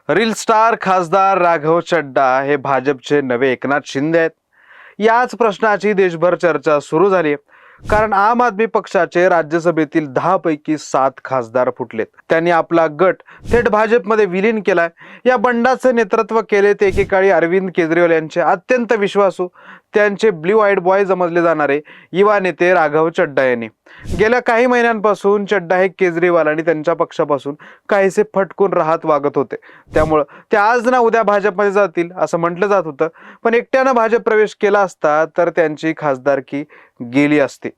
Reel star खासदार राघव चड्डा हे भाजपचे नवे एकनाथ शिंदे आहेत. याच प्रश्नाची देशभर चर्चा सुरू झाली आहे. कारण आम आदमी पक्षाचे राज्यसभेतील 10 पैकी 7 खासदार फुटलेत. त्यांनी आपला गट थेट भाजपमध्ये विलीन केलाय. या बंडाचे नेतृत्व केले ते एकेकाळी अरविंद केजरीवाल यांचे अत्यंत विश्वासू, त्यांचे ब्ल्यू आईड बॉय समजले जाणारे युवा नेते राघव चड्डा यांनी. गेल्या काही महिन्यांपासून चड्डा हे केजरीवाल आणि त्यांच्या पक्षापासून काहीसे फटकून राहत वागत होते. त्यामुळे ते आज ना उद्या भाजपमध्ये जातील असं म्हटलं जात होतं. पण एकट्यानं भाजप प्रवेश केला असता तर त्यांची खासदारकी गेली असती.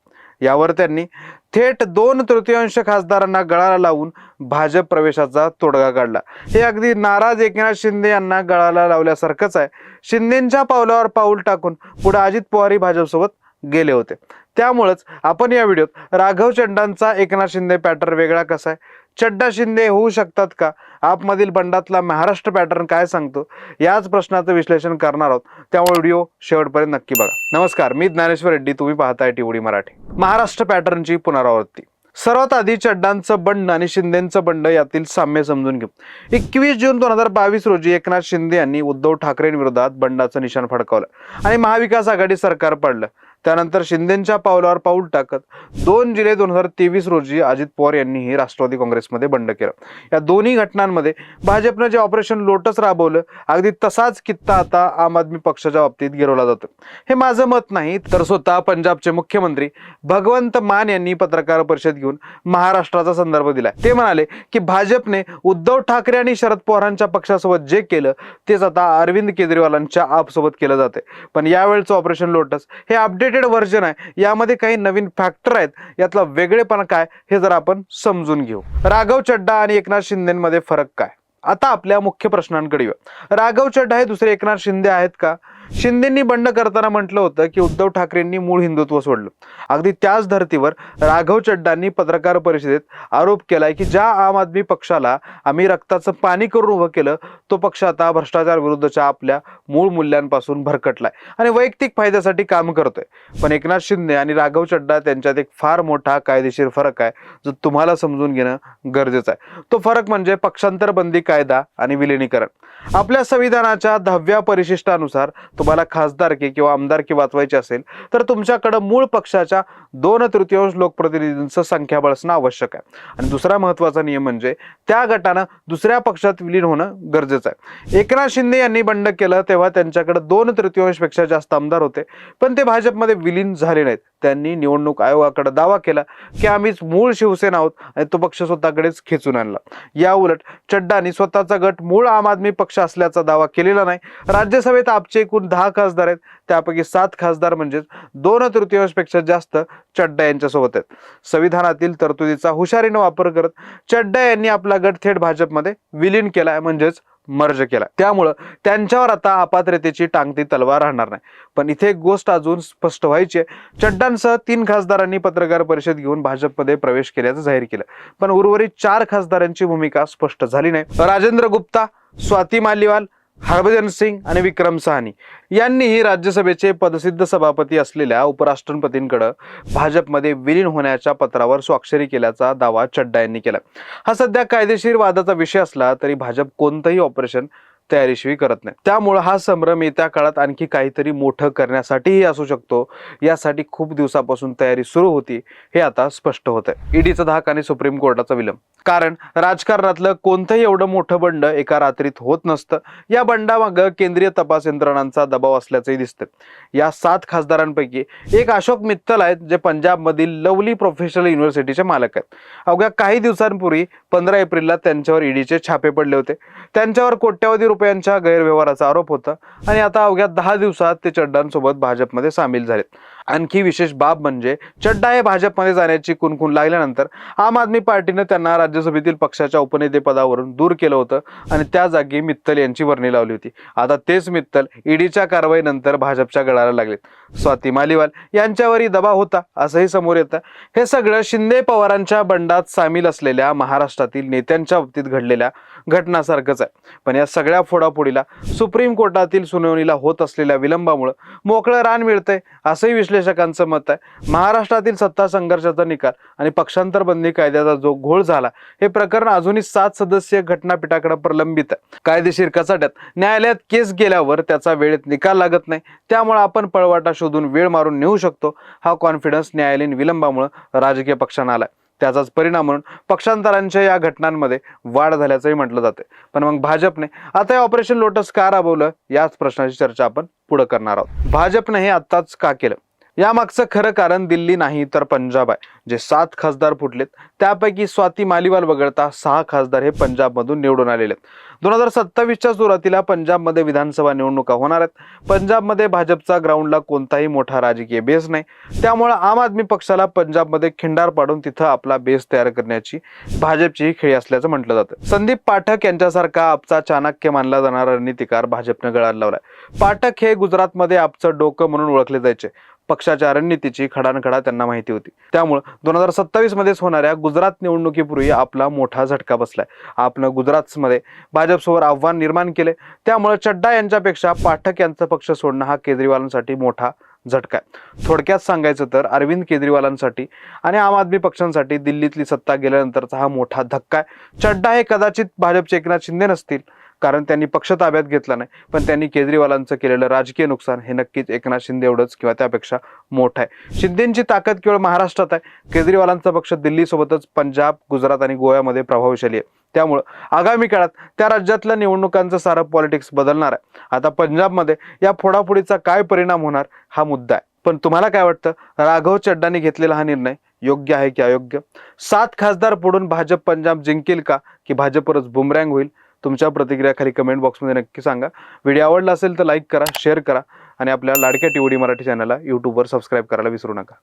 यावर त्यांनी थेट 2/3 खासदारांना गळाला लावून भाजप प्रवेशाचा तोडगा काढला. हे अगदी नाराज एकनाथ शिंदे यांना गळाला लावल्यासारखंच आहे. शिंदेंच्या पावलावर पाऊल टाकून पुढे अजित पवारही भाजपसोबत गेले होते. त्यामुळेच आपण या व्हिडिओत राघव चड्डांचा एकनाथ शिंदे पॅटर्न वेगळा कसा आहे, चड्डा शिंदे होऊ शकतात का, आपमधील बंडातला महाराष्ट्र पॅटर्न काय सांगतो, याच प्रश्नाचं विश्लेषण करणार आहोत. त्यामुळे व्हिडिओ शेवटपर्यंत नक्की बघा. नमस्कार, मी ज्ञानेश्वर रेड्डी, तुम्ही पाहताय टीव्ही मराठी. महाराष्ट्र पॅटर्नची पुनरावृत्ती. सर्वात आधी चड्डांचं बंड आणि शिंदेचं बंड यातील साम्य समजून घेऊ. 21 जून 2022 रोजी एकनाथ शिंदे यांनी उद्धव ठाकरेंविरोधात बंडाचं निशाण फडकावलं आणि महाविकास आघाडी सरकार पडलं. त्यानंतर शिंदेंच्या पावलावर पाऊल टाकत 2 जुलै 2023 रोजी अजित पवार यांनीही राष्ट्रवादी काँग्रेसमध्ये बंड केलं. या दोन्ही घटनांमध्ये भाजपनं जे ऑपरेशन लोटस राबवलं, अगदी तसाच कित्ता आता आम आदमी पक्षाच्या बाबतीत गिरवला जातो. हे माझं मत नाही, तर स्वतः पंजाबचे मुख्यमंत्री भगवंत मान यांनी पत्रकार परिषद घेऊन महाराष्ट्राचा संदर्भ दिलाय. ते म्हणाले की भाजपने उद्धव ठाकरे आणि शरद पवारांच्या पक्षासोबत जे केलं तेच आता अरविंद केजरीवालांच्या आपसोबत केलं जाते. पण यावेळचं ऑपरेशन लोटस हे अपडेटेड व्हर्जन आहे. यामध्ये काही नवीन फॅक्टर आहेत. यातला वेगळेपणा काय हे जर आपण समजून घेऊ. राघव चड्डा आणि एकनाथ शिंदेमध्ये फरक काय? आता आपल्या मुख्य प्रश्नांकडे येऊ. राघव चड्डा हे दुसरे एकनाथ शिंदे आहेत का? शिंदेंनी बंड करताना म्हटलं होतं की उद्धव ठाकरेंनी मूळ हिंदुत्व सोडलं. अगदी त्याच धर्तीवर राघव चड्डांनी पत्रकार परिषदेत आरोप केलाय की ज्या आम आदमी पक्षाला आम्ही रक्ताचं पाणी करून उभं केलं, तो पक्ष आता भ्रष्टाचार विरुद्धच्या आपल्या मूळ मूल्यांपासून भरकटलाय आणि वैयक्तिक फायद्यासाठी काम करतोय. पण एकनाथ शिंदे आणि राघव चड्डा त्यांच्यात एक फार मोठा कायदेशीर फरक आहे, जो तुम्हाला समजून घेणं गरजेचं आहे. तो फरक म्हणजे पक्षांतर बंदी कायदा आणि विलिनीकरण. आपल्या संविधानाच्या 10व्या परिशिष्टानुसार तुम्हाला खासदारकी किंवा आमदारकी वाचवायची असेल तर तुमच्याकडे मूळ पक्षाच्या 2/3 लोकप्रतिनिधींचं संख्याबळ असणं आवश्यक आहे. आणि दुसरा महत्वाचा नियम म्हणजे त्या गटानं दुसऱ्या पक्षात विलीन होणं गरजेचं आहे. एकनाथ शिंदे यांनी बंड केलं तेव्हा त्यांच्याकडे 2/3 पेक्षा जास्त आमदार होते, पण ते भाजपमध्ये विलीन झाले नाहीत. त्यांनी निवडणूक आयोगाकडे दावा केला की आम्हीच मूळ शिवसेना आहोत आणि तो पक्ष स्वतःकडेच खेचून आणला. या उलट चड्डांनी स्वतःचा गट मूळ आम आदमी पक्ष असल्याचा दावा केलेला नाही. राज्यसभेत आपचे एकूण 10 खासदार आहेत, त्यापैकी 7 खासदार म्हणजेच 2/3 पेक्षा जास्त चड्डा यांच्यासोबत आहेत. संविधानातील तरतुदीचा हुशारीने वापर करत चड्डा यांनी आपला गट थेट भाजपमध्ये विलीन केलाय, म्हणजेच मर्ज केला. त्यामुळं त्यांच्यावर आता अपात्रतेची टांगती तलवार राहणार नाही. पण इथे एक गोष्ट अजून स्पष्ट व्हायची आहे. चड्डांसह 3 खासदारांनी पत्रकार परिषद घेऊन भाजपमध्ये प्रवेश केल्याचं जाहीर केलं, पण उर्वरित 4 खासदारांची भूमिका स्पष्ट झाली नाही. राजेंद्र गुप्ता, स्वाती मालीवाल, हरभजन सिंग आणि विक्रम साहनी यांनीही राज्यसभेचे पदसिद्ध सभापती असलेल्या उपराष्ट्रपतींकडे भाजपमध्ये विलीन होण्याच्या पत्रावर स्वाक्षरी केल्याचा दावा चड्डा यांनी केला. हा सध्या कायदेशीर वादाचा विषय असला तरी भाजप कोणतंही ऑपरेशन तयारीशिवाय करत नाही. त्यामुळे हा संभ्रम येत्या काळात आणखी काहीतरी मोठं करण्यासाठीही असू शकतो. यासाठी खूप दिवसापासून तयारी सुरू होती, हे आता स्पष्ट होत आहे. ईडीचा धाक आणि सुप्रीम कोर्टाचा विलंब. कारण राजकारणातलं कोणतंही एवढं मोठं बंड एका रात्रीत होत नसतं. या बंडामागं केंद्रीय तपास यंत्रणांचा दबाव असल्याचंही दिसतं. या 7 खासदारांपैकी एक अशोक मित्तल आहेत, जे पंजाबमधील लवली प्रोफेशनल युनिव्हर्सिटीचे मालक आहेत. अवघ्या काही दिवसांपूर्वी 15 एप्रिलला त्यांच्यावर ईडीचे छापे पडले होते. त्यांच्यावर कोट्यवधी रुपयांच्या गैरव्यवहाराचा आरोप होता आणि आता अवघ्या 10 दिवसात ते चड्डांसोबत भाजपमध्ये सामील झालेत. आणखी विशेष बाब म्हणजे चड्डा हे भाजपमध्ये जाण्याची कुणकुण लागल्यानंतर आम आदमी पार्टीनं त्यांना राज्यसभेतील पक्षाच्या उपनेतेपदावरून दूर केलं होतं आणि त्या जागी मित्तल यांची वर्णी लावली होती. आता तेच मित्तल ईडीच्या कारवाईनंतर भाजपच्या गळाला लागलेत. स्वाती मालीवाल यांच्यावरही दबाव होता असंही समोर येतं. हे सगळं शिंदे पवारांच्या बंडात सामील असलेल्या महाराष्ट्रातील नेत्यांच्या बाबतीत घडलेल्या घटनासारखंच आहे. पण या सगळ्या फोडाफोडीला सुप्रीम कोर्टातील सुनावणीला होत असलेल्या विलंबामुळे मोकळं रान मिळतंय असंही विश्लेषकांचं मत आहे. महाराष्ट्रातील सत्ता संघर्षाचा निकाल आणि पक्षांतर बंदी कायद्याचा जो घोळ झाला, हे प्रकरण अजूनही 7 सदस्यीय घटनापीठाकडे प्रलंबित आहे. कायदेशीर कचाट्यात न्यायालयात केस गेल्यावर त्याचा वेळेत निकाल लागत नाही, त्यामुळे आपण पळवाटा शोधून वेळ मारून नेऊ शकतो. हा कॉन्फिडन्स न्यायालयीन विलंबामुळे राजकीय पक्षांना आलाय. त्याचाच परिणाम म्हणून पक्षांतरांच्या या घटनांमध्ये वाढ झाल्याचंही म्हटलं जाते. पण मग भाजपने आता हे ऑपरेशन लोटस का राबवलं, याच प्रश्नाची चर्चा आपण पुढे करणार आहोत. भाजपने हे आत्ताच का केलं, यामागचं खरं कारण दिल्ली नाही तर पंजाब आहे. जे 7 खासदार फुटलेत त्यापैकी स्वाती मालिवाल वगळता 6 खासदार हे पंजाबमधून निवडून आलेले आहेत. 2027च्या सुरुवातीला पंजाबमध्ये विधानसभा निवडणुका होणार आहेत. पंजाबमध्ये भाजपचा ग्राउंडला कोणताही मोठा राजकीय बेस नाही, त्यामुळे आम आदमी पक्षाला पंजाबमध्ये खिंडार पाडून तिथं आपला बेस तयार करण्याची भाजपची खेळी असल्याचं म्हटलं जातं. संदीप पाठक यांच्यासारखा आपचा चाणक्य मानला जाणारा रणनीतिकार भाजपनं गळाला लावलाय. पाठक हे गुजरातमध्ये आपचं डोकं म्हणून ओळखले जायचे. पक्षाच्या रणनीतीची खडानखडा त्यांना माहिती होती. त्यामुळे 2027 मध्येच होणाऱ्या गुजरात निवडणुकीपूर्वी आपला मोठा झटका बसलाय. आपण गुजरातमध्ये भाजपसमोर आव्हान निर्माण केले. त्यामुळे चड्डा यांच्यापेक्षा पाठक यांचा पक्ष सोडणं हा केजरीवालांसाठी मोठा झटका आहे. थोडक्यात सांगायचं तर अरविंद केजरीवालांसाठी आणि आम आदमी पक्षांसाठी दिल्लीतली सत्ता गेल्यानंतरचा हा मोठा धक्का आहे. चड्डा हे कदाचित भाजपचे एकनाथ शिंदे नसतील, कारण त्यांनी पक्ष ताब्यात घेतला नाही, पण त्यांनी केजरीवालांचं केलेलं राजकीय नुकसान हे नक्कीच एकनाथ शिंदे एवढंच किंवा त्यापेक्षा मोठं आहे. शिंदेची ताकद केवळ महाराष्ट्रात आहे. केजरीवालांचा पक्ष दिल्लीसोबतच पंजाब, गुजरात आणि गोव्यामध्ये प्रभावशाली आहे. त्यामुळे आगामी काळात त्या राज्यातल्या निवडणुकांचं सारं पॉलिटिक्स बदलणार आहे. आता पंजाबमध्ये या फोडाफोडीचा काय परिणाम होणार हा मुद्दा आहे. पण तुम्हाला काय वाटतं, राघव चड्डाने घेतलेला हा निर्णय योग्य आहे की अयोग्य? 7 खासदार पडून भाजप पंजाब जिंकेल का, की भाजपवरच बुमरँग होईल? तुमच्या प्रतिक्रिया खाली कमेंट बॉक्समध्ये नक्की सांगा. व्हिडिओ आवडला असेल तर लाईक करा, शेअर करा आणि आपल्या लाडक्या टीओडी मराठी चॅनलला यूट्यूबवर सबस्क्राईब करायला विसरू नका.